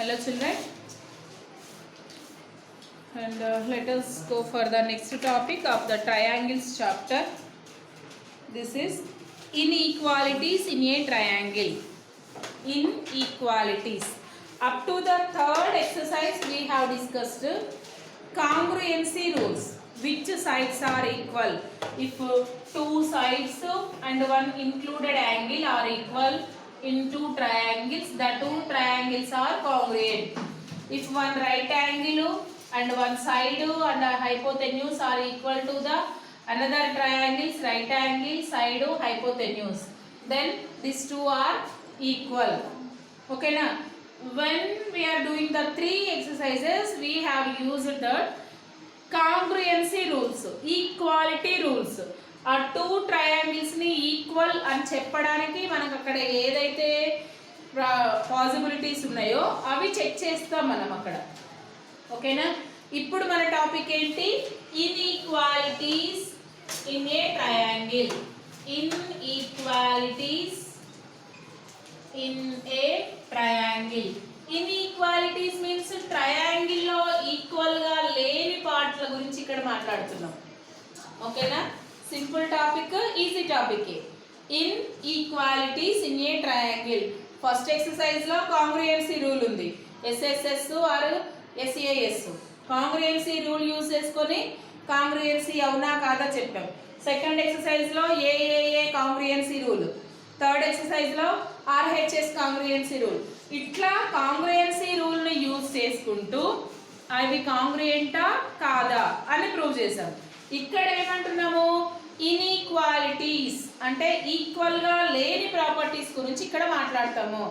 Hello children, and let us go for the next topic of the triangles chapter. This is inequalities in a triangle. Inequalities. Up to the third exercise we have discussed congruency rules. Which sides are equal? If two sides and one included angle are equal in two triangles, the two triangles are congruent. If one right angle and one side and a hypotenuse are equal to the another triangle's right angle, side, hypotenuse, then these two are equal. Okay na? When we are doing the three exercises, we have used the congruency rules, equality rules. ఆ two ట్రయాంగిల్స్ని equal అని చెప్పడానికి మనకు అక్కడ ఏదైతే possibilities ఉన్నాయో అవి check చేస్తాం మనం అక్కడ. ఓకేనా? ఇప్పుడు మన టాపిక్ ఏంటి? Inequalities in a triangle. Inequalities in a triangle. Inequalities means ట్రయాంగిల్లో ఈక్వల్గా లేని పార్ట్ల గురించి ఇక్కడ మాట్లాడుతున్నాం. ఓకేనా? Simple topic, easy topic. Inequalities in a triangle. First ఎక్సర్సైజ్లో కాంగ్రుయెన్సీ రూల్ ఉంది, SSS or SAS. Congruency rule use చేసుకొని కాంగ్రుయెన్సీ అవునా కాదా చెప్పాం. సెకండ్ ఎక్సర్సైజ్లో ఏఏఏ కాంగ్రుయెన్సీ రూల్. థర్డ్ ఎక్సర్సైజ్లో ఆర్హెచ్ఎస్ కాంగ్రుయెన్సీ రూల్. ఇట్లా కాంగ్రుయెన్సీ రూల్ని యూజ్ చేసుకుంటూ అవి కాంగ్రుయెంటా కాదా అని ప్రూవ్ చేశాం. ఇక్కడ ఏమంటున్నాము? ఇన్ఈక్వాలిటీస్ అంటే ఈక్వల్గా లేని ప్రాపర్టీస్ గురించి ఇక్కడ మాట్లాడతాము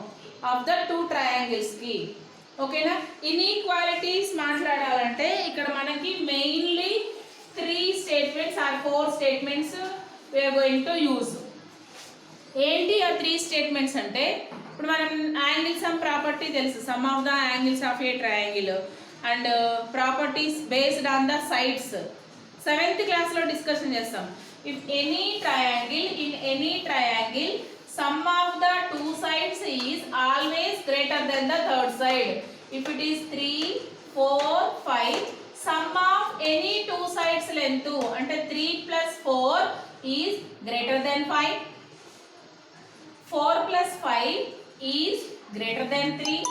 ఆఫ్ ద టూ ట్రయాంగిల్స్కి. ఓకేనా? ఇన్ఈక్వాలిటీస్ మాట్లాడాలంటే ఇక్కడ మనకి mainly 3 statements or 4 statements we're going to use. ఏంటి ఆ 3 స్టేట్మెంట్స్ అంటే, ఇప్పుడు మనం యాంగిల్ సమ్ ప్రాపర్టీ తెలుసు, sum of the angles of a triangle and properties based on the sides. 7th క్లాస్లో డిస్కషన్ చేస్తాం. If any triangle in any triangle sum of the two sides is always greater than the third side. If it is 3, 4, 5, sum of any two sides length అంటే 3 plus 4 is greater than 5. 4 plus 5 is greater than 3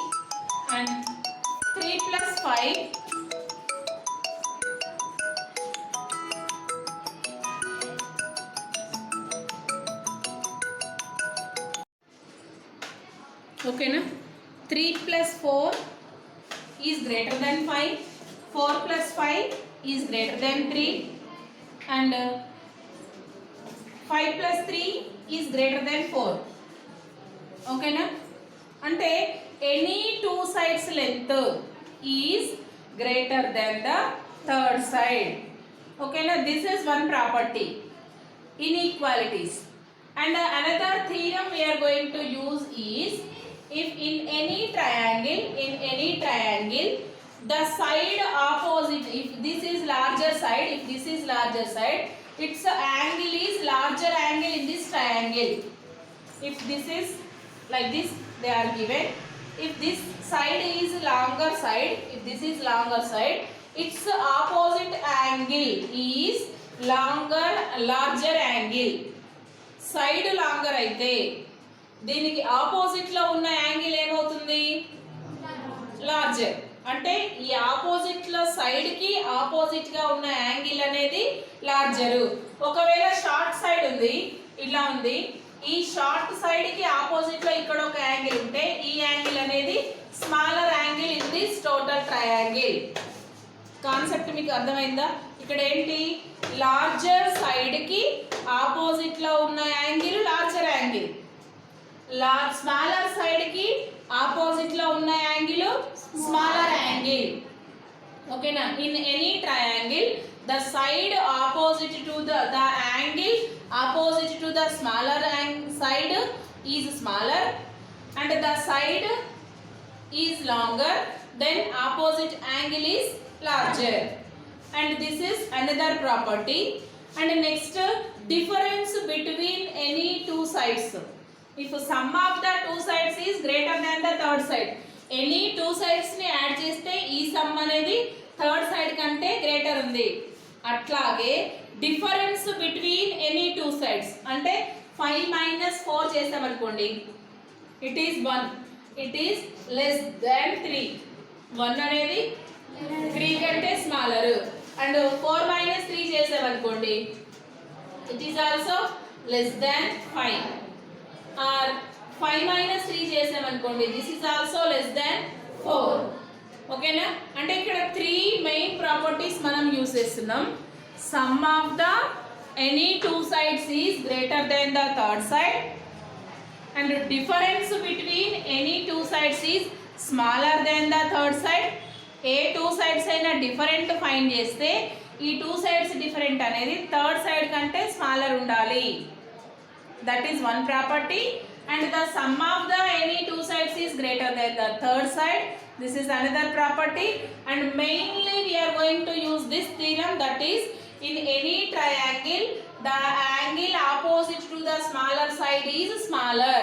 and 3 plus 5 okay na. 3 plus 4 is greater than 5, 4 plus 5 is greater than 3 and 5 plus 3 is greater than 4. okay na. అంటే any two sides length is greater than the third side. okay na. This is one property, inequalities. And another theorem we are going to use is, if in any triangle the side opposite, if this is larger side, its angle is larger angle in this triangle. If this is like this, they are given, if this side is longer side, its opposite angle is larger angle. Side longer అయితే దీనికి ఆపోజిట్లో ఉన్న angle ఏమవుతుంది? Larger. అంటే ఈ ఆపోజిట్లో సైడ్కి ఆపోజిట్గా ఉన్న యాంగిల్ అనేది లార్జరు. ఒకవేళ షార్ట్ సైడ్ ఉంది, ఇలా ఉంది, ఈ షార్ట్ సైడ్కి ఆపోజిట్లో ఇక్కడ ఒక యాంగిల్ ఉంటే ఈ యాంగిల్ అనేది smaller angle in this total triangle. Concept మీకు అర్థమైందా? ఇక్కడ ఏంటి? లార్జర్ సైడ్కి ఆపోజిట్లో ఉన్న యాంగిల్ లార్జర్ యాంగిల్, స్మాలర్ సైడ్కి ఆపోజిట్లో ఉన్న యాంగిల్ స్మాలర్ యాంగిల్. ఓకేనా? In any triangle the side opposite to the angle opposite to the smaller side is smaller and the side is longer, then opposite angle is larger. And this is another property. And next, difference between any two sides. If sum of the two sides is greater than the third side, any two sides ని add చేస్తే ఈ some అనేది third side కంటే greater ఉంది. అట్లాగే difference between any two sides అంటే 5 - 4 చేసామనుకోండి, it is 1, it is less than 3. 1 అనేది 3 కంటే స్మాలర్. అండ్ 4 - 3 చేసామనుకోండి, it is also less than 5. Or 5 - 3 చేసామనుకోండి, this is also less than 4. ఓకేనా? అంటే ఇక్కడ 3 మెయిన్ ప్రాపర్టీస్ మనం యూస్ చేస్తున్నాం. Sum of the any two sides is greater than the third side and difference between any two sides is smaller than the third side. ఏ two sides అయినా different find చేస్తే ఈ two sides different అనేది third side కంటే smaller ఉండాలి. That is one property. And the sum of the any two sides is greater than the third side. This is another property. And mainly we are going to use this theorem, that is in any triangle the angle opposite to the smaller side is smaller.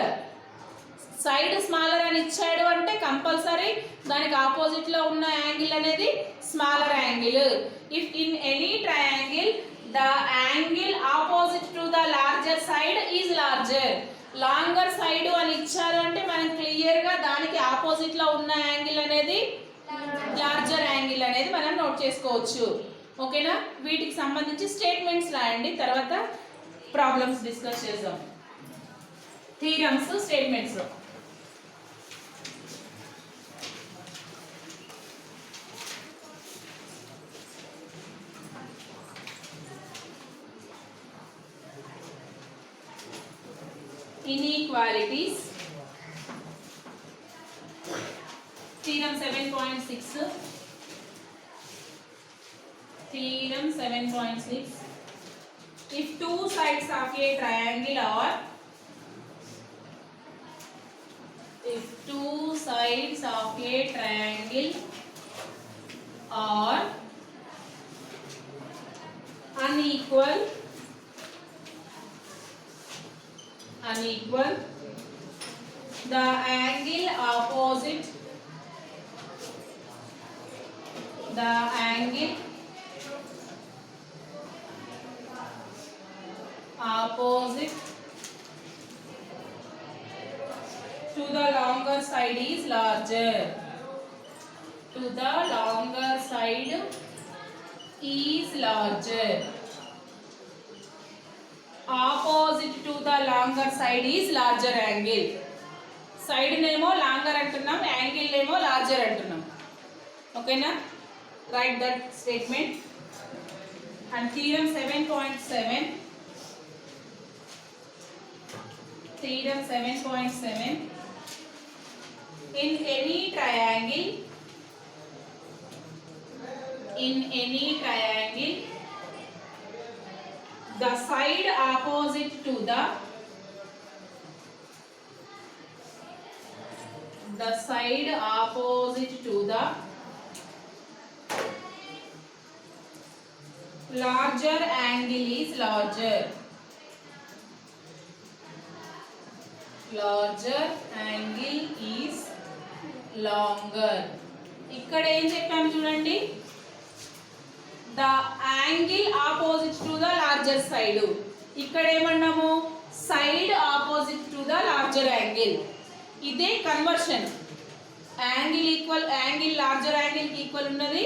Side smaller అని ఇచ్చాడు అంటే compulsory దానికి opposite లో ఉన్న angle అనేది smaller angle. If in any triangle the angle opposite to the larger side is larger. Longer side అని ఇచ్చారు అంటే మనం క్లియర్ గా దానికి ఆపోజిట్ లో ఉన్న యాంగిల్ అనేది లార్జర్ యాంగిల్ అనేది మనం నోట్ చేసుకోవచ్చు. ఓకేనా? వీటికి సంబంధించి స్టేట్మెంట్స్ రాయండి, తర్వాత ప్రాబ్లమ్స్ డిస్కస్ చేద్దాం. Theorems, statements. Inequalities. Theorem 7.6. Theorem 7.6. If two sides of a triangle are unequal, the angle opposite to the longer side is larger. Opposite to the longer side is larger angle. Side నేమో longer అంటున్నాం, angle నేమో larger అంటున్నాం. ఓకేనా? Right that statement. And theorem 7.7. Theorem 7.7. In any triangle, the side opposite to the larger angle is larger. Longer. ఇక్కడ ఏం చెప్పాము చూడండి, the angle opposite to the larger side. ఇక్కడ ఏమన్నాము, side opposite to the larger angle. ఇదే conversion. Angle larger angle కి equal ఉన్నది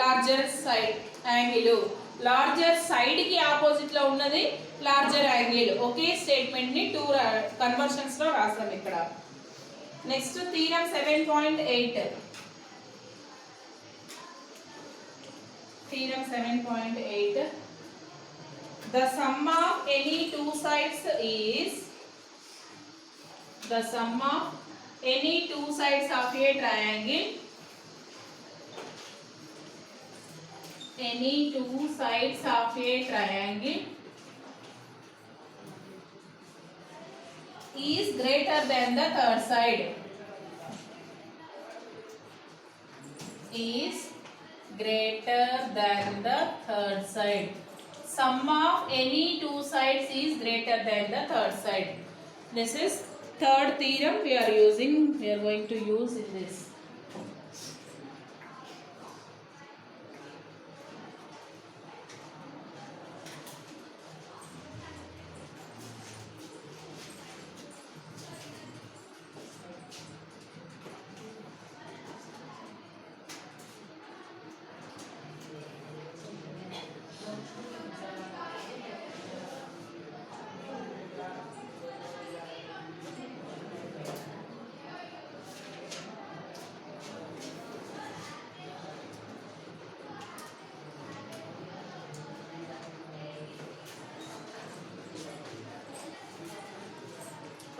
larger side angle. Larger side కి ఆపోజిట్ లో ఉన్నది లార్జర్ యాంగిల్. ఒకే స్టేట్మెంట్ ని 2 కన్వర్షన్స్ లో రాస్తాం ఇక్కడ. Next theorem 7.8. Theorem 7.8. The sum of any two sides of a triangle is greater than the third side. Sum of any two sides is greater than the third side. This is third theorem we are going to use in this.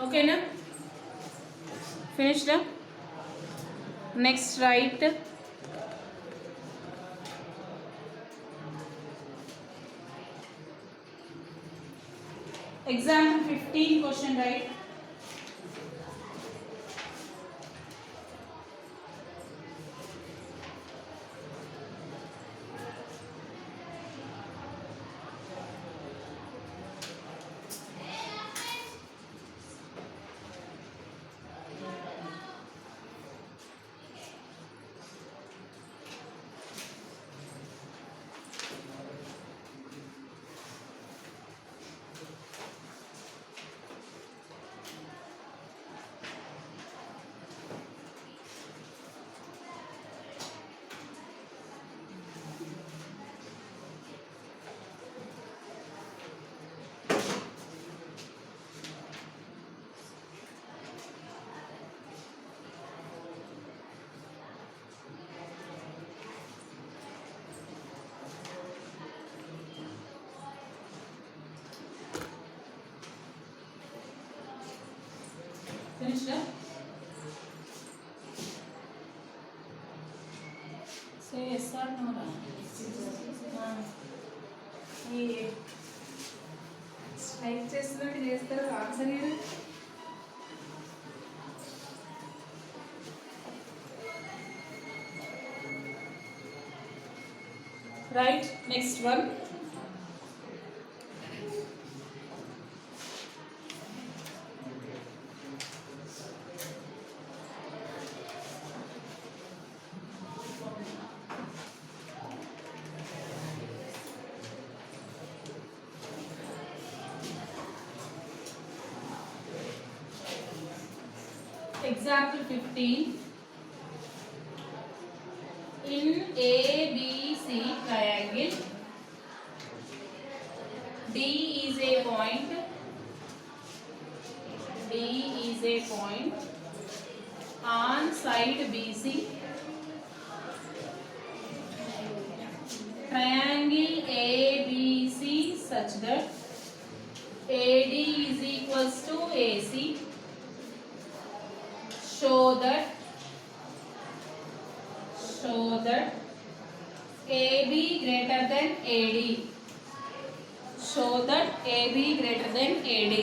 ఓకేనా? Finished. Next right example 15 question, right? Finished? Say yes or no. ఈ strike చేస్తున్నట్టు చేస్తారు answer ఇది. Right next one. Example 15. In ABC triangle, D is a point. D is a point on side BC. Triangle ABC such that AD is equals to AC. Show that AB greater than AD. Show that AB greater than AD.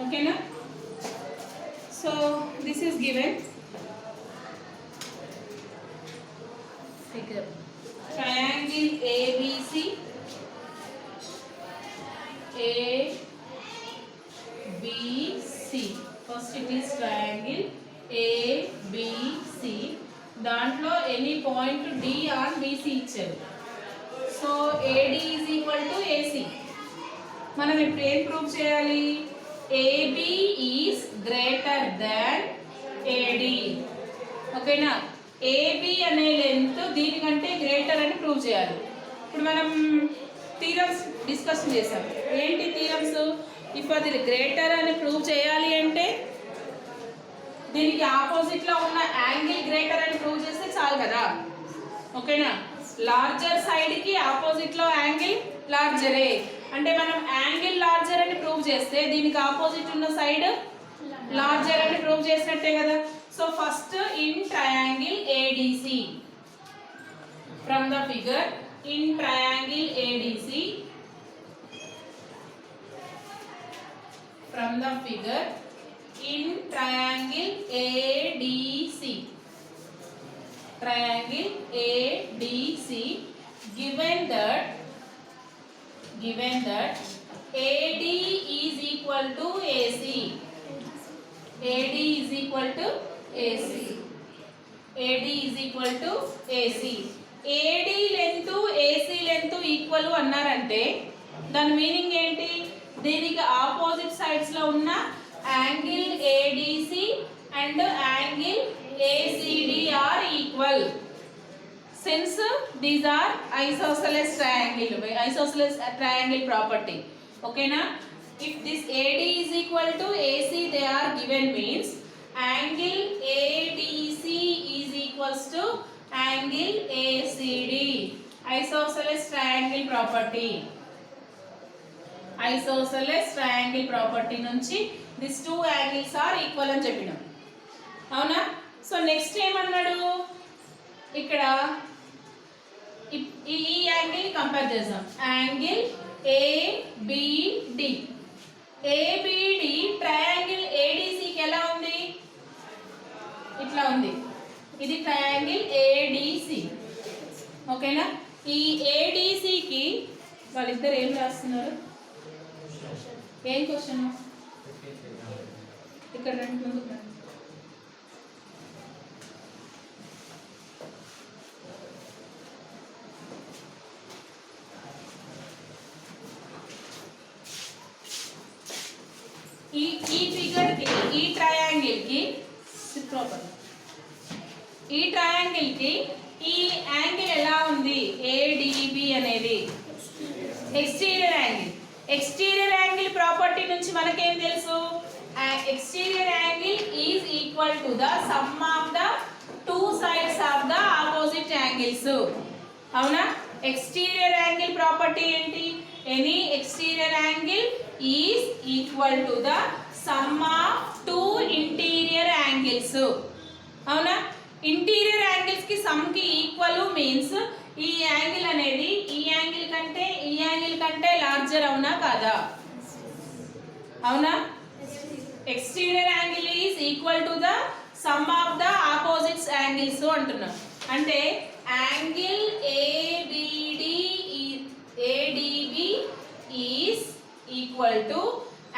Okay na? So this is given figure. Triangle ABC, ABC. First it is triangle ABC. దాంట్లో any point D on BC ఇచ్చారు. So AD is equal to AC. మనం ఇప్పుడు ఏం prove చేయాలి? AB is greater than AD. ఓకేనా? AB అనే length దీనికంటే greater అని ప్రూవ్ చేయాలి. ఇప్పుడు మనం థీరమ్స్ డిస్కస్ చేసాం. ఏంటి థీరమ్స్? ఇఫ్ అది గ్రేటర్ అని ప్రూవ్ చేయాలి అంటే దీనికి ఆపోజిట్ లో ఉన్న యాంగిల్ గ్రేటర్ అని ప్రూవ్ చేస్తే చాలు కదా. ఓకేనా? లార్జర్ సైడ్ కి ఆపోజిట్ లో యాంగిల్ లార్జరే అంటే మనం యాంగిల్ లార్జర్ అని ప్రూవ్ చేస్తే దీనికి ఆపోజిట్ ఉన్న సైడ్ లార్జర్ అని ప్రూవ్ చేసినట్టే కదా. So first in triangle ADC, from the figure in triangle ADC, from the figure in triangle ADC, triangle ADC, given that AD is equal to AC, AD is equal to AC, AD is equal to AC. AD length AC length equal అన్నారంటే దాని meaning ఏంటి? దీనికి opposite sides లో ఉన్న angle ADC and angle ACD are equal. Since these are isosceles triangle property. ఓకేనా? If this AD is equal to AC they are given means angle ADC is equals to angle ACD. isosceles triangle property. Isosceles triangle property నుంచి these two angles are equal అని చెప్పినాం అవునా. So next ఏమన్నాడు ఇక్కడ ఈ angle compare చేద్దాం. Angle ABD. ABD triangle ADC కి ఎలా ఉంది? ఇట్లా ఉంది. ఇది ట్రయాంగిల్ ADC. ఓకేనా. ఈ ADC కి వాళ్ళిద్దరు ఏం రాస్తున్నారు? ఏం క్వశ్చన్? ఇక్కడ రండి ముందుకు రండి. ఈ ఫిగర్ కి ఈ ట్రయాంగిల్ కి ఈ ట్రయాంగిల్ కి ఈ యాంగిల్ ఎలా ఉంది? ADB అనేది exterior angle. Exterior angle property నుంచి మనకేం తెలుసు? Exterior angle is equal to the sum of the two sides of the opposite angles. అవునా. ఎక్స్టీరియర్ యాంగిల్ ప్రాపర్టీ ఏంటి? Any exterior angle is equal to the sum of two interior angles. అవునా. Interior angles కి some కి equal means ఈ angle అనేది ఈ angle కంటే larger అవునా కాదా? అవునా. Exterior angle is equal to the sum of the opposites angles అంటున్నాం. అంటే angle ADB is equal to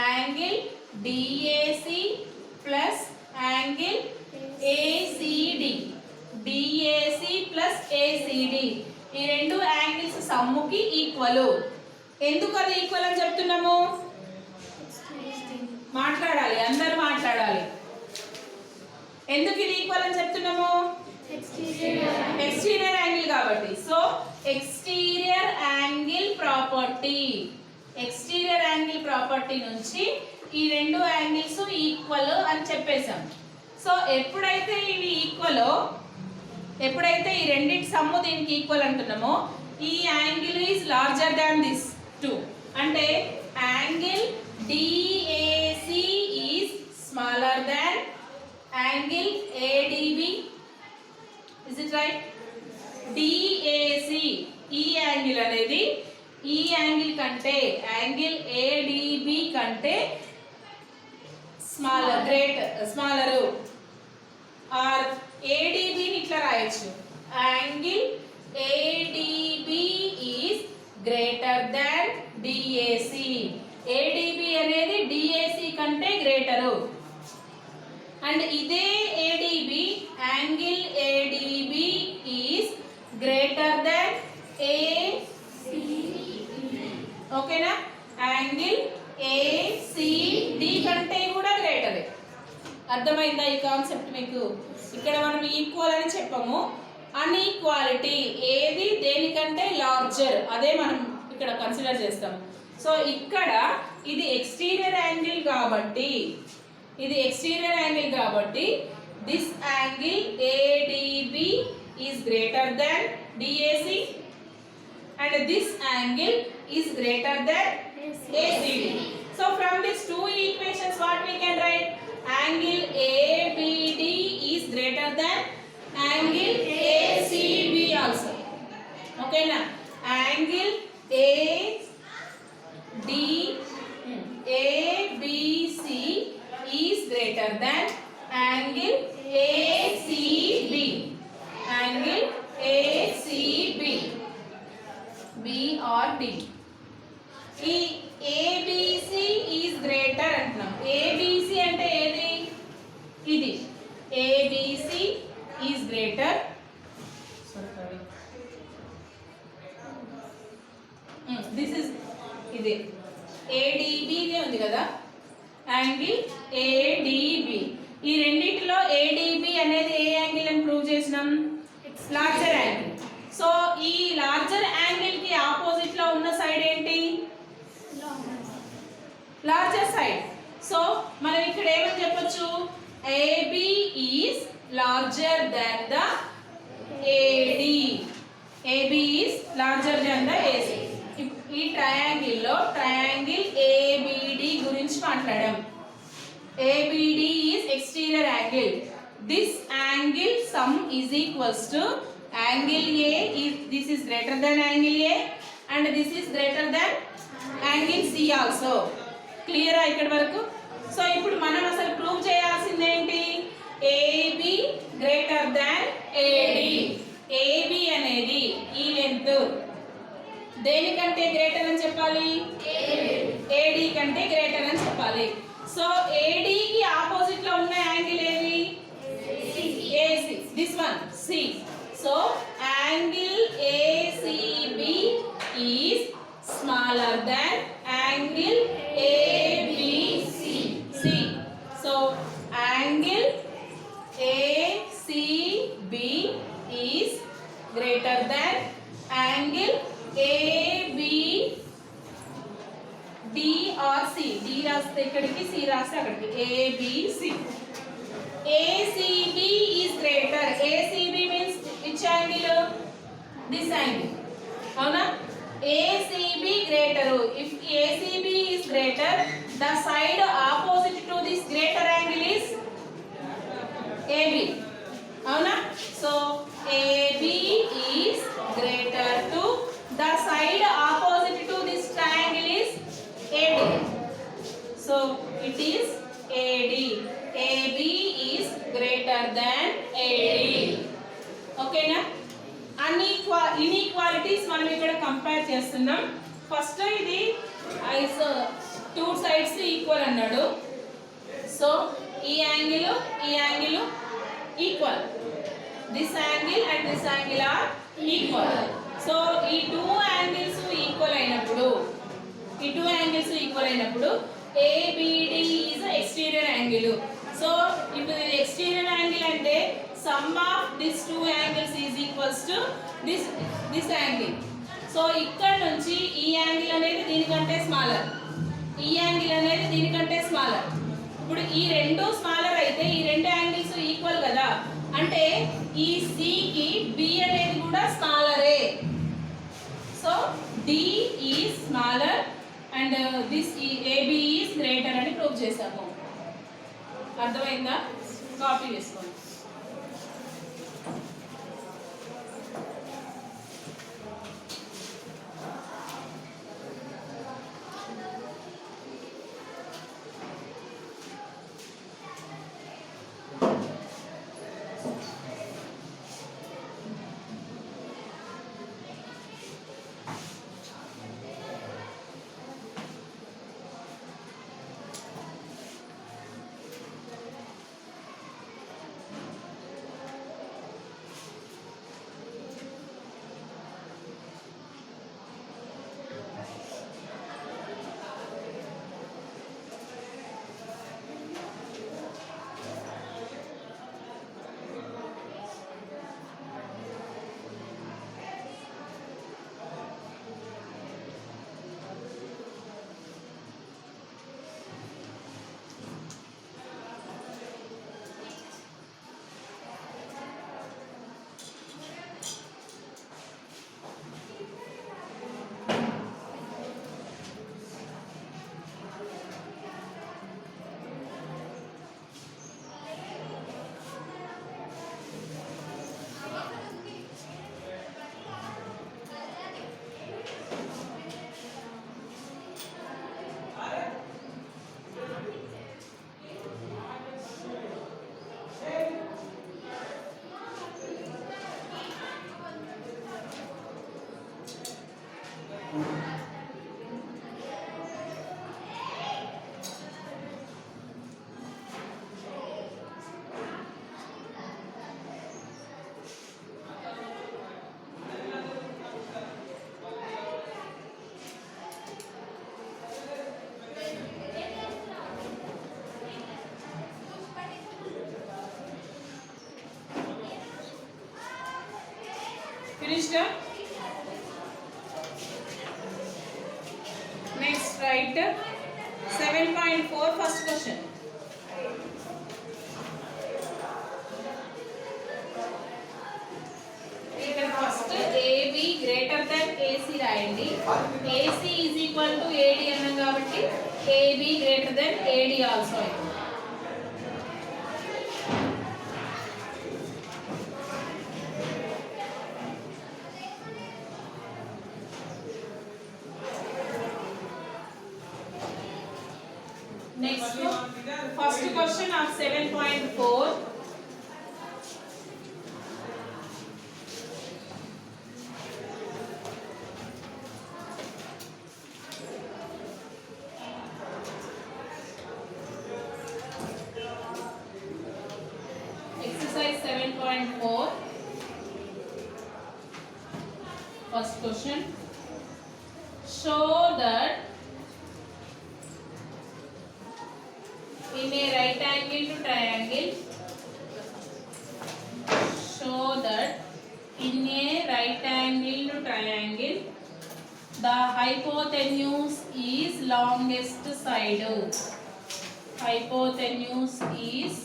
angle DAC plus angle ACD. DAC plus ACD ఈ రెండు యాంగిల్స్ సమ్ముకి ఈక్వల్. ఎందుకు అది ఈక్వల్ అని చెప్తున్నాము? మాట్లాడాలి, అందరూ మాట్లాడాలి. ఎందుకు ఇది ఈక్వల్ అని చెప్తున్నాము? ఎక్స్టీరియర్ యాంగిల్ కాబట్టి. సో ఎక్స్టీరియర్ యాంగిల్ ప్రాపర్టీ నుంచి ఈ రెండు యాంగిల్స్ ఈక్వల్ అని చెప్పేసాం. సో ఎప్పుడైతే ఇవి ఈక్వల్, ఎప్పుడైతే ఈ రెండింటి సమ్ము దీనికి ఈక్వల్ అంటున్నామో ఈ angle is larger than this too. అంటే angle DAC is smaller than angle ADB. Is it right? DAC ఈ యాంగిల్ అనేది ఈ యాంగిల్ కంటే యాంగిల్ ADB కంటే స్మాలరు. ఆర్ ADB ని ఇట్లా రాయొచ్చు. Angle ADB is greater than DAC. ADB అనేది DAC కంటే గ్రేటరు. అండ్ ఇదే ADB angle ADB is greater than ACD. ఓకేనా. యాంగిల్ ACD కంటే కూడా గ్రేటరే. అర్థమైందా ఈ కాన్సెప్ట్ మీకు? ఇక్కడ మనం ఈక్వల్ అని చెప్పము, అన్ఈక్వాలిటీ ఏది దేనికంటే లార్జర్ అదే మనం ఇక్కడ కన్సిడర్ చేస్తాము. సో ఇక్కడ ఇది ఎక్స్టీరియర్ యాంగిల్ కాబట్టి this angle ADB is greater than DAC and this angle is greater than ACD. So from these two equations what we can write? Angle ABD is greater than angle ACB also. Okay na? Angle ABC is greater than angle ACB. Angle ACB. B or D. ఈ ABC is greater అంటున్నాం. ABC అంటే ఏది? ఇది. ABC is greater. This is ఇది. ADB నే ఉంది కదా. Angle ADB. ఈ రెండిటిలో ADB అనేది ఏ యాంగిల్ అని ప్రూవ్ చేసినాం? Larger angle. సో ఈ లార్జర్ యాంగిల్ కి ఆపోజిట్ లో ఉన్న సైడ్ ఏంటి? Larger side. సో మనం ఇక్కడ ఏమని చెప్పొచ్చు? AB is larger than the AD. AB is larger than the AC. ఈ ట్రయాంగిల్ లో ట్రయాంగిల్ ABD గురించి మాట్లాడాం. ABD is exterior angle. This angle sum is equals to angle A is this is greater than angle A and this is greater than angle C also. Clear ఆ ఇక్కడ వరకు? So ఇప్పుడు మనం అసలు prove చేయాల్సింది ఏంటి? AB greater than AD. AB అనేది ఈ లెంత్ దేనికంటే గ్రేటర్ అని చెప్పాలి? AD కంటే గ్రేటర్ అని చెప్పాలి. సో AD కి ఆపోజిట్ లో ఉన్న యాంగిల్ ఏది? AC. This one C. So angle ACB is smaller than angle ABC. See. So angle ACB is greater than angle AB D or C. D రాస్తే ఇక్కడికి C రాస్తే అక్కడికి ABC. ACB is greater. ACB means which angle? This angle. అవునా? ACB greater. If ACB is greater, the side opposite to this greater angle is AB. అవునా? So AB is greater to the side opposite to this triangle is AD. So it is AD. AB is greater than AD. Okay na? Inequalities మనం ఇక్కడ compare చేస్తున్నాం. First ఇది two sides equal అన్నాడు. So ఈ angle equal. This angle and this angle are equal. So ఈ two angles equal అయినప్పుడు ABD is exterior angle. So ఇప్పుడు ఇది exterior angle అంటే sum of these two angles is equals to this angle. So ఇక్కడ నుంచి ఈ angle అనేది దీనికంటే స్మాలర్, ఈ యాంగిల్ అనేది దీనికంటే స్మాలర్. ఇప్పుడు ఈ రెండు స్మాలర్ అయితే ఈ రెండు యాంగిల్స్ ఈక్వల్ కదా, అంటే ఈ C కి B అనేది కూడా స్మాలరే. So D is smaller and this AB is greater అని ప్రూవ్ చేసాము. అర్థమైందా? కాపీ చేసుకోండి. Finished? Next, write 7.4 first question. First AB greater than AC AC రాయండి. AC is equal to AD అన్నాం కాబట్టి AB greater than AD also. Next, first question of 7.4. Exercise 7.4. First question. Show that in a right angle to triangle, show that in a right angle to triangle, the hypotenuse is longest side. Hypotenuse is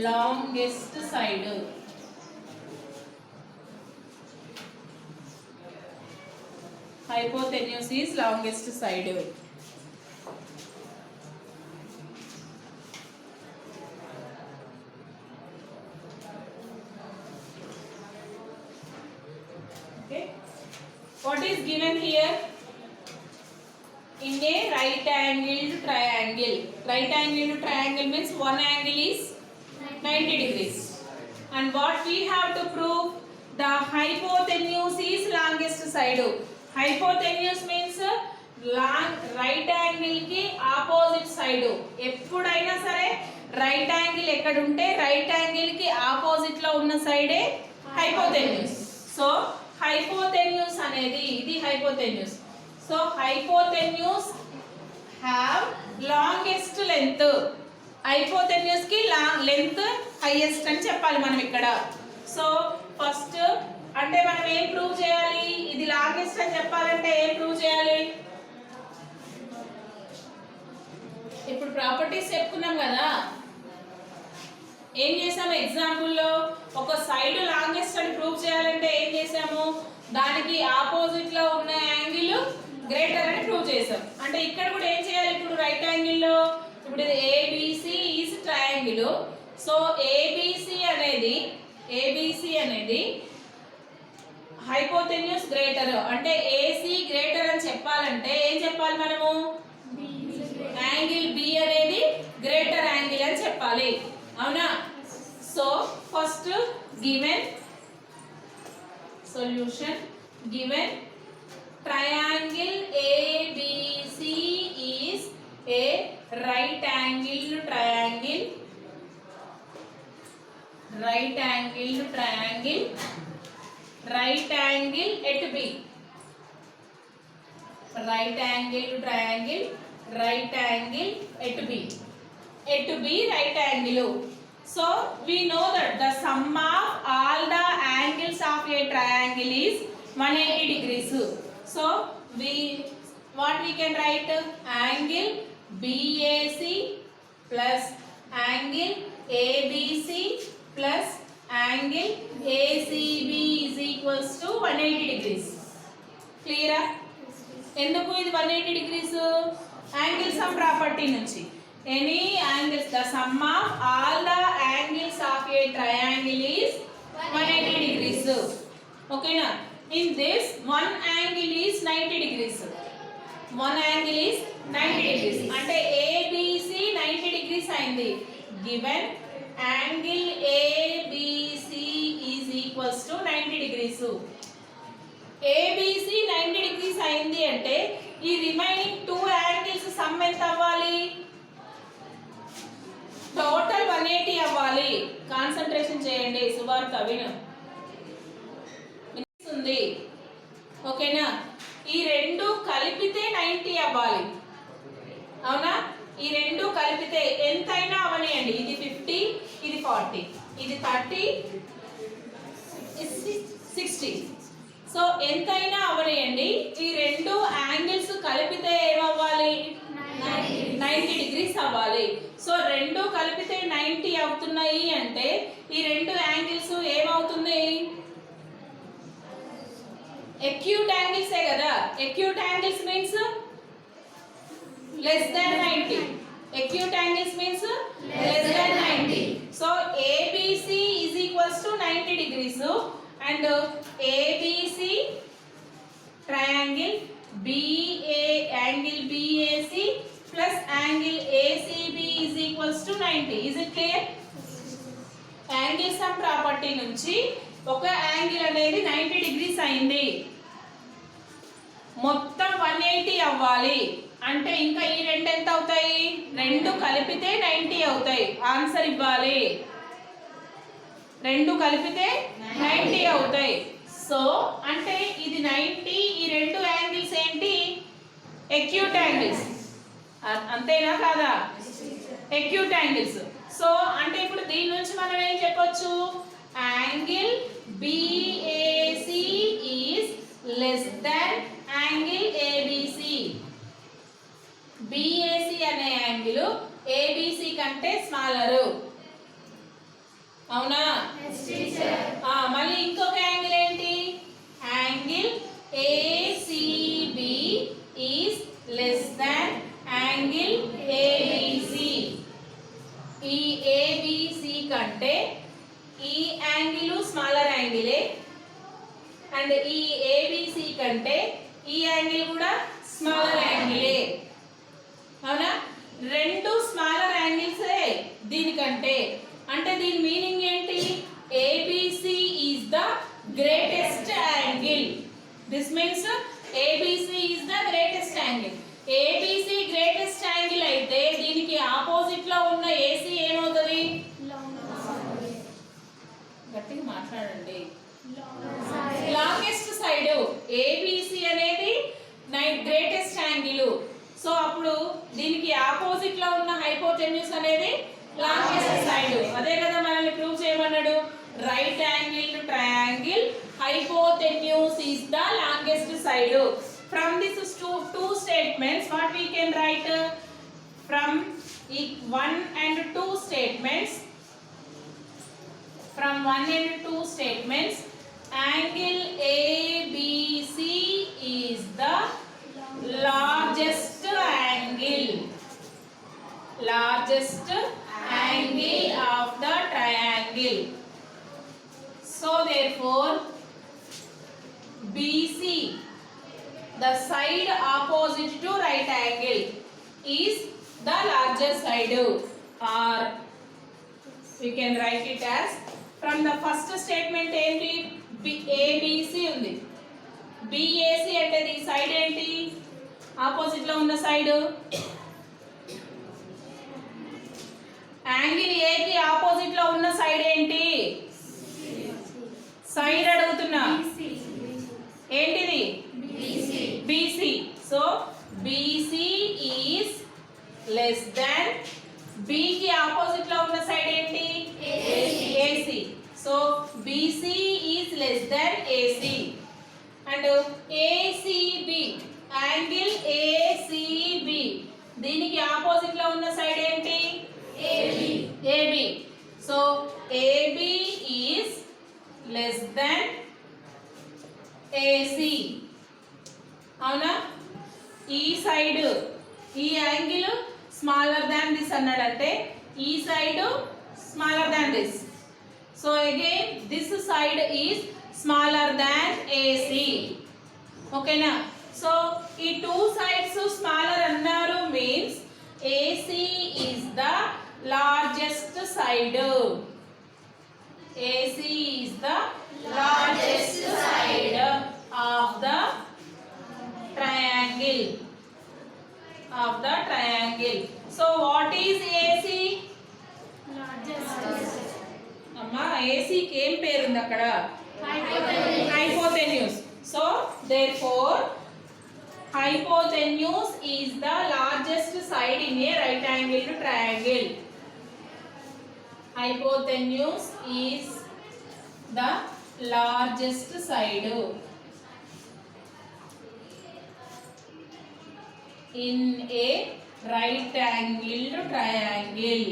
longest side. Hypotenuse is longest side. Okay. What is given here? In a right angled triangle. Right angled triangle means one angle is 90 degrees. And what we have to prove? The hypotenuse is longest side. Hypotenuse means long right angle ki opposite side. ఎప్పుడైనా సరే right angle ఎక్కడ ఉంటే right angle కి opposite లో ఉన్న సైడే hypotenuse. So hypotenuse అనేది ఇది hypotenuse. So hypotenuse have longest length. Hypotenuse కి లెంత్ హైయెస్ట్ అని చెప్పాలి మనం ఇక్కడ. సో ఫస్ట్ అంటే మనం ఏం ప్రూవ్ చేయాలి? ఇది లాంగెస్ట్ అని చెప్పాలంటే ఏం ప్రూవ్ చేయాలి? ఇప్పుడు ప్రాపర్టీస్ చెప్పుకున్నాం కదా. ఏం చేసాము ఎగ్జాంపుల్లో? ఒక సైడ్ లాంగెస్ట్ అని ప్రూవ్ చేయాలంటే ఏం చేసాము? దానికి ఆపోజిట్ లో ఉన్న యాంగిల్ గ్రేటర్ అని ప్రూవ్ చేసాం. అంటే ఇక్కడ కూడా ఏం చేయాలి? ఇప్పుడు రైట్ యాంగిల్ లో ఇప్పుడు ఇది ABC is triangle. So ABC అనేది హైపోటెన్యూస్ గ్రేటర్. అంటే ఏసీ గ్రేటర్ అని చెప్పాలంటే ఏం చెప్పాలి మనము? యాంగిల్ బి అనేది గ్రేటర్ యాంగిల్ అని చెప్పాలి. అవునా? So first given solution, given triangle ABC is a right angled triangle. Right angled triangle. Right angle at B. Right angled triangle. Right angle at B. At B right angle. So we know that the sum of all the angles of a triangle is 180 degrees. So what we can write? Angle BAC plus angle ABC plus angle ACB is equals to 180 degrees. Clear? ఎందుకు ఇది 180 degrees? Angle sum property నుంచి. Any angles, the sum of all the angles of a triangle is 180 degrees. Okay na? In this one angle is 90 degrees. One angle is 90 degrees. అంటే ABC 90 degrees అయింది. Given angle ABC is equals to 90 degrees. ABC 90 degrees అయింది అంటే ఈ remaining two angles some ఎంత అవ్వాలి? Total 180 అవ్వాలి. Concentration చేయండి సుభార్త, విను. ఓకేనా? ఈ రెండు కలిపితే 90 అవ్వాలి. అవునా? ఈ రెండు కలిపితే ఎంతైనా అవనియండి. ఇది 50, ఇది 40, ఇది 30, 60. సో ఎంతైనా అవనియండి. ఈ రెండు యాంగిల్స్ కలిపితే ఏమవ్వాలి? 90 డిగ్రీస్ అవ్వాలి. సో రెండు కలిపితే 90 అవుతున్నాయి అంటే ఈ రెండు యాంగిల్స్ ఏమవుతుంది? acute angles ఏ కదా, acute angles means less than 90. Acute angles means less than 90. So ABC is equals to 90 degrees and ABC triangle BA angle BAC plus angle ACB is equals to 90. Is it clear? Angle sum property నుంచి ఒక angle అనేది 90 degrees అయింది, మొత్తం 180 అవ్వాలి అంటే ఇంకా ఈ రెండు ఎంత అవుతాయి, రెండు కలిపితే 90 అవుతాయి. ఆన్సర్ ఇవ్వాలి, రెండు కలిపితే 90 అవుతాయి. సో అంటే ఇది 90, ఈ రెండు యాంగిల్స్ ఏంటి, ఎక్యూట్ యాంగిల్స్, అంతేనా కాదా, ఎక్యూట్ యాంగిల్స్. సో అంటే ఇప్పుడు దీని నుంచి మనం ఏం చెప్పొచ్చు, angle BAC is less than angle ABC. BAC అనే యాంగిల్ ABC కంటే స్మాలర్, అవునా? మళ్ళీ ఇంకొక యాంగిల్ ఏంటి, angle ACB is less than angle ABC. ఈ ABC కంటే ఈ యాంగిల్ స్మాలర్ యాంగిలే అండ్ ఈ ABC కంటే ఈ యాంగిల్ కూడా స్మాలర్ యాంగిలే, అవునా? రెండు స్మాలర్ యాంగిల్సే దీనికంటే. అంటే దీని మీనింగ్ ఏంటి, ABC is the greatest angle. This means ABC is the greatest angle. ABC greatest angle అయితే దీనికి ఆపోజిట్ లో ఉన్న AC ఏమవుతుంది, గట్టిగా మాట్లాడండి, లాంగెస్ట్ సైడ్. ABC అనేది గ్రేటెస్ట్ యాంగిల్. సో అప్పుడు దీనికి ఆపోజిట్ లో ఉన్న హైపోటెన్యూస్ అనేది లాంగెస్ట్ సైడ్. అదే కదా మనల్ని ప్రూవ్ చేయమన్నాడు, right angle triangle hypotenuse is the longest side. From these two statements what we can write, from 1 and 2 statements, from 1 and 2 statements angle ABC is the largest angle, largest angle of the triangle. So therefore BC, the side opposite to right angle, is the largest side, or we can write it as, from the first statement ఏంటి, ABC ఉంది, BAC అంటే ఈ side ఏంటి, opposite లో ఉన్న side. Angle A కి opposite లో ఉన్న సైడ్ ఏంటి, సైడ్ అడుగుతున్నా, ఏంటిది, BC. So BC is less than, B కి ఆపోజిట్ లో ఉన్న సైడ్ ఏంటి, AC. So BC is less than AC. And ACB, angle ACB, దీనికి ఆపోజిట్ లో ఉన్న సైడ్ ఏంటి, AB. So AB is less than AC, అవునా? ఈ సైడ్ ఈ యాంగిల్ స్మాలర్ దాన్ దిస్ అన్నాడంటే ఈ side smaller than this. So again this side is smaller than AC, ఓకేనా? సో ఈ టూ సైడ్స్ స్మాలర్ అన్నారు means AC is the largest side. AC is the largest side of the triangle, of the triangle. So what is AC? అమ్మా AC కి ఏం పేరు ఉంది అక్కడ, hypotenuse. So therefore hypotenuse is the largest side in a right angled triangle. Hypotenuse is the largest side in a right angled triangle.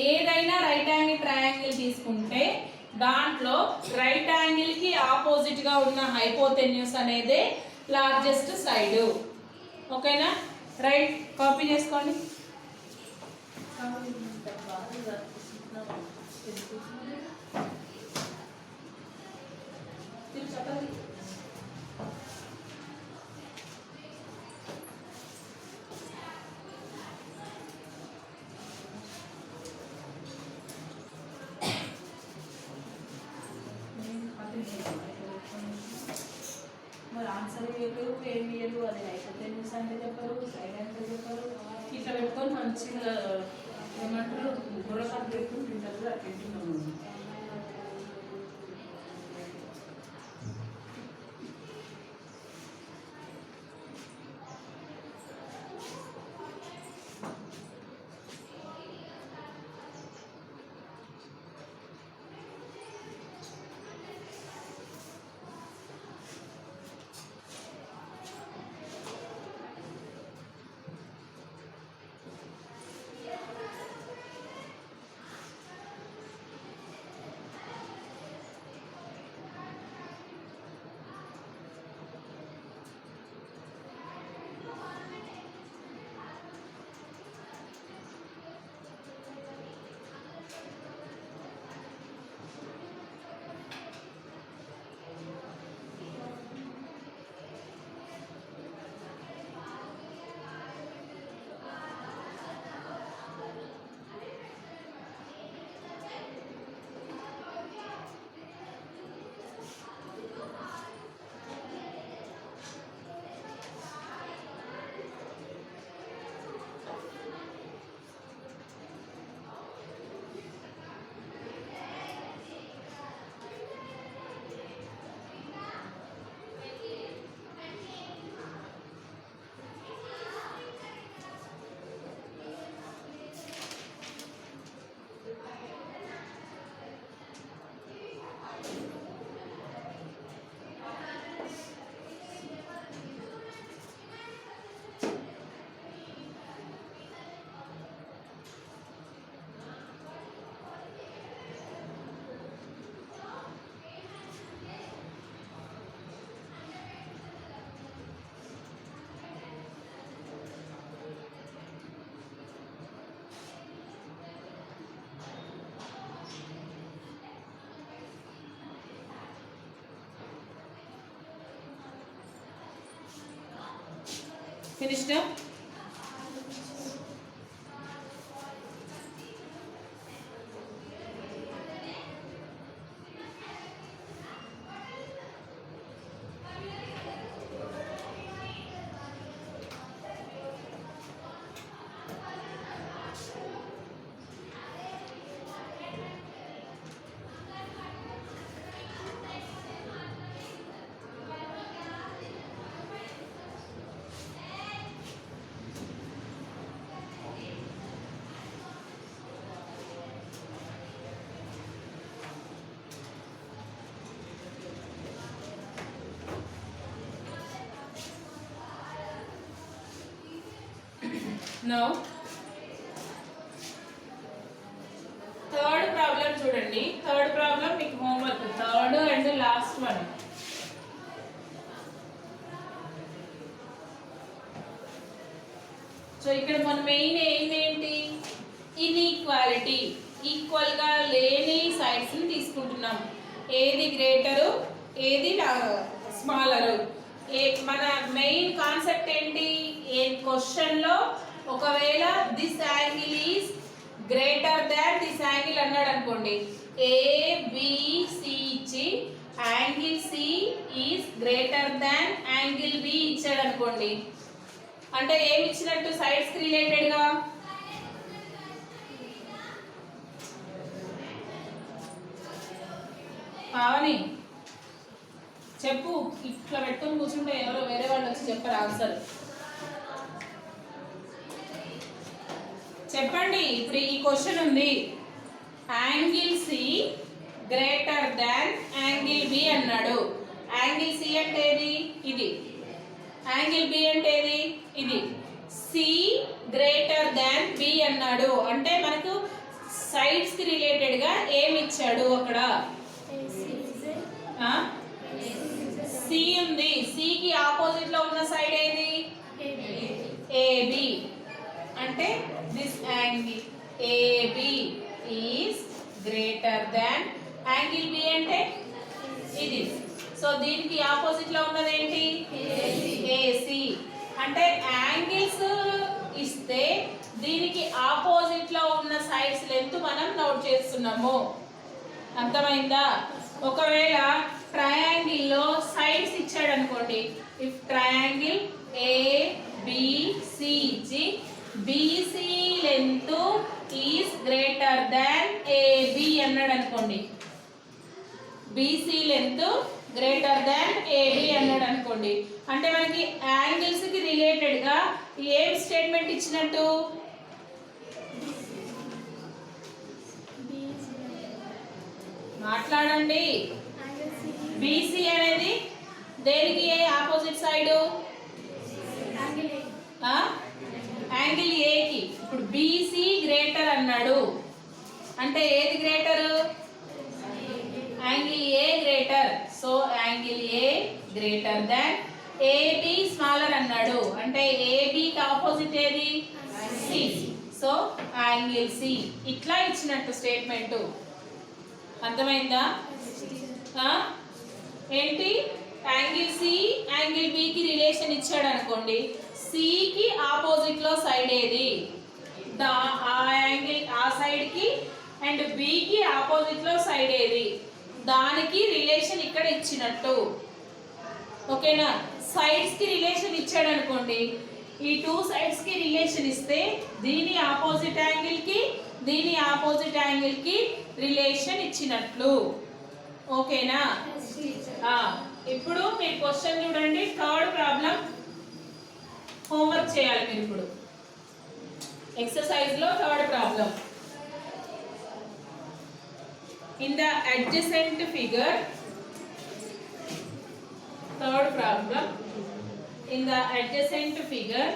ఏదైనా right angle triangle తీసుకుంటే దాంట్లో right angle కి ఆపోజిట్ గా ఉన్న హైపోటెన్యూస్ అనేది లార్జెస్ట్ సైడ్. ఓకేనా? Right, copy చేసుకోండి. మరి ఆన్సర్ వేయరు, ఏం వేయరు, అది హైపోటెన్యూస్ అంటే చెప్పరు, సైడ్ అంటే చెప్పరు. ఇట్లా పెట్టుకొని మంచిగా ఏమంటారు బుర్రకట్టు పెట్టుకుని తింటారు. అట్లా finished up. Now third problem చూడండి. థర్డ్ ప్రాబ్లం మీకు homework, third and last one. So ఇక్కడ మన మెయిన్ ఏంటి? ఇన్ఈక్వాలిటీ, ఈక్వల్ గా లేని సైడ్స్ ని తీసుకుంటున్నాం. ఏది గ్రేటరు, ఏది స్మాలరు. మన మెయిన్ కాన్సెప్ట్ ఏంటి? ఏ క్వశ్చన్ లో ఒకవేళ this angle is greater than this angle అన్నాడు అనుకోండి, ఏబిసి ఇచ్చి angle C is greater than angle B ఇచ్చాడు అనుకోండి, అంటే ఏమి ఇచ్చినట్టు? సైడ్స్ రిలేటెడ్ గా పావని చెప్పు. ఇట్లా పెట్టుకొని కూర్చుంటే ఎవరో వేరే వాళ్ళు వచ్చి చెప్పారు ఆన్సర్. చెప్పండి. ఇప్పుడు ఈ క్వశ్చన్ ఉంది, angle C greater than angle B అన్నాడు. యాంగిల్ సి అంటే ఏది? ఇది. యాంగిల్ బి అంటే ఏది? ఇది. సి గ్రేటర్ దాన్ బి అన్నాడు అంటే మనకు సైడ్స్ కి రిలేటెడ్ గా ఏమి ఇచ్చాడు? అక్కడ సి ఉంది, సికి ఆపోజిట్ లో ఉన్న సైడ్ ఏది? ఏబి. అంటే this angle AB is greater than angle B అంటే ఇది. సో దీనికి ఆపోజిట్ లో ఉన్నది ఏంటి? ఏసి. అంటే యాంగిల్స్ ఇస్తే దీనికి ఆపోజిట్ లో ఉన్న సైడ్స్ లెంత్ మనం నోట్ చేస్తున్నాము. అర్థమైందా? ఒకవేళ ట్రయాంగిల్ లో సైడ్స్ ఇచ్చాడు అనుకోండి, ఇఫ్ ట్రయాంగిల్ ఏబిసి ఇచ్చి BC length is greater than AB అన్నాడు అనుకోండి, BC length greater than AB అన్నాడు అనుకోండి, అంటే మనకి యాంగిల్స్ కి రిలేటెడ్ గా ఏం స్టేట్మెంట్ ఇచ్చినట్టు? మాట్లాడండి. బీసీ అనేది దేనికి ఆపోజిట్ సైడ్? యాంగిల్ ఏకి. ఇప్పుడు బీసీ గ్రేటర్ అన్నాడు అంటే ఏది greater? Angle A greater. So angle A greater than AB smaller అన్నాడు అంటే ఏబికి ఆపోజిట్ ఏది? సి. So angle C. ఇట్లా ఇచ్చినట్టు స్టేట్మెంట్. అర్థమైందా? ఏంటి? యాంగిల్ సి యాంగిల్ బికి రిలేషన్ ఇచ్చాడు అనుకోండి, సికి ఆపోజిట్ లో సైడ్ ఏది? ఆ యాంగిల్ ఆ సైడ్ కి అండ్ బికి ఆపోజిట్ లో సైడ్ ఏది? దానికి రిలేషన్ ఇక్కడ ఇచ్చినట్టు. ఓకేనా? సైడ్స్ కి రిలేషన్ ఇచ్చాడు అనుకోండి, ఈ టూ సైడ్స్ కి రిలేషన్ ఇస్తే దీని ఆపోజిట్ యాంగిల్ కి దీని ఆపోజిట్ యాంగిల్ కి రిలేషన్ ఇచ్చినట్లు. ఓకేనా? ఇప్పుడు మీరు క్వశ్చన్ చూడండి. థర్డ్ ప్రాబ్లం హోంవర్క్ చేయాలి మీరు ఇప్పుడు. ఎక్సర్సైజ్ లో third problem. In the adjacent figure, third problem, in the adjacent figure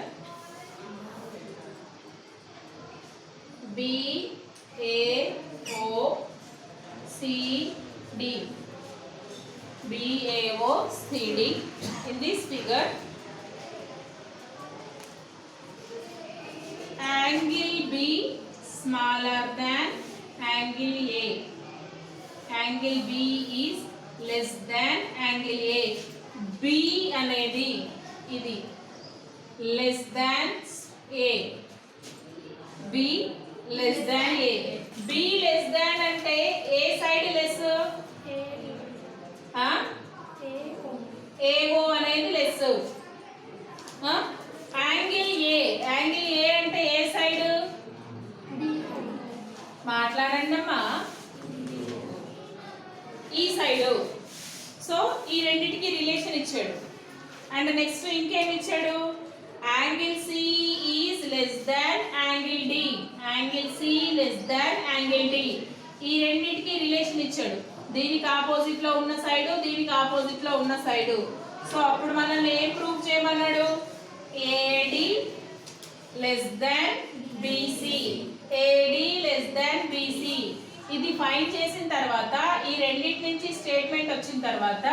BAOCD, BAOCD. In this figure, angle B smaller than angle A. Angle B is less than angle A. B అనేది ఇది less than A. B less than A. B less than అంటే ఏ side less? AO అనేది less. Angle A, angle A అంటే ఏ side? మాట్లాడండి అమ్మా. ఈ side. So ఈ రెండింటికి రిలేషన్ ఇచ్చాడు. అండ్ నెక్స్ట్ ఇంకేం ఇచ్చాడు? Angle C is less than angle D. Angle C less than angle D. ఈ రెండింటికి రిలేషన్ ఇచ్చాడు. దీనికి ఆపోజిట్ లో ఉన్న సైడ్, దీనికి ఆపోజిట్ లో ఉన్న సైడ్. సో అప్పుడు మనల్ని ఏం ప్రూవ్ చేయమన్నాడు? AD less than BC. AD less than BC. ఇది ఫైండ్ చేసిన తర్వాత ఈ రెండింటి నుంచి స్టేట్మెంట్ వచ్చిన తర్వాత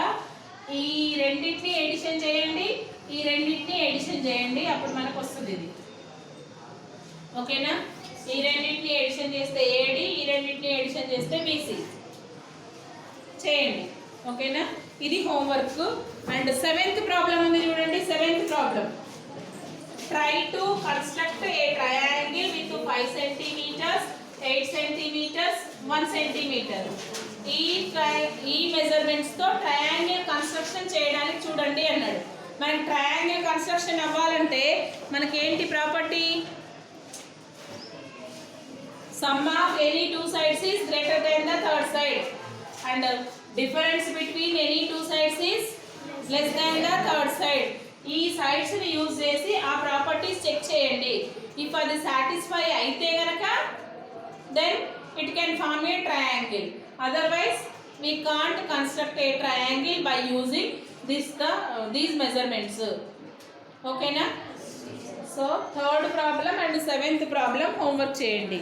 ఈ రెండింటిని ఎడిషన్ చేయండి, ఈ రెండింటిని ఎడిషన్ చేయండి, అప్పుడు మనకు వస్తుంది ఇది. ఓకేనా? ఈ రెండింటిని ఎడిషన్ చేస్తే ఏడి, ఈ రెండింటిని ఎడిషన్ చేస్తే బీసీ చేయండి. ఓకేనా? ఇది హోంవర్క్. అండ్ సెవెంత్ ప్రాబ్లం ఉంది చూడండి. Seventh problem, try to construct a triangle with 5 centimetres, 8 centimetres, 1 centimetre. ఈ మెజర్మెంట్స్ తో ట్రయాంగిల్ కన్స్ట్రక్షన్ చేయడానికి చూడండి అన్నాడు. మనకి ట్రయాంగిల్ కన్స్ట్రక్షన్ అవ్వాలంటే మనకి ఏంటి property? Sum of any two sides is greater than the third side and difference between any two sides is less than the third side. ఈ సైడ్స్ ని యూజ్ చేసి ఆ ప్రాపర్టీస్ చెక్ చేయండి. ఇఫ్ అది satisfy అయితే గనక then it can form a triangle. Otherwise we can't construct a triangle by using these measurements. Okay na? So third problem and seventh problem homework cheyandi.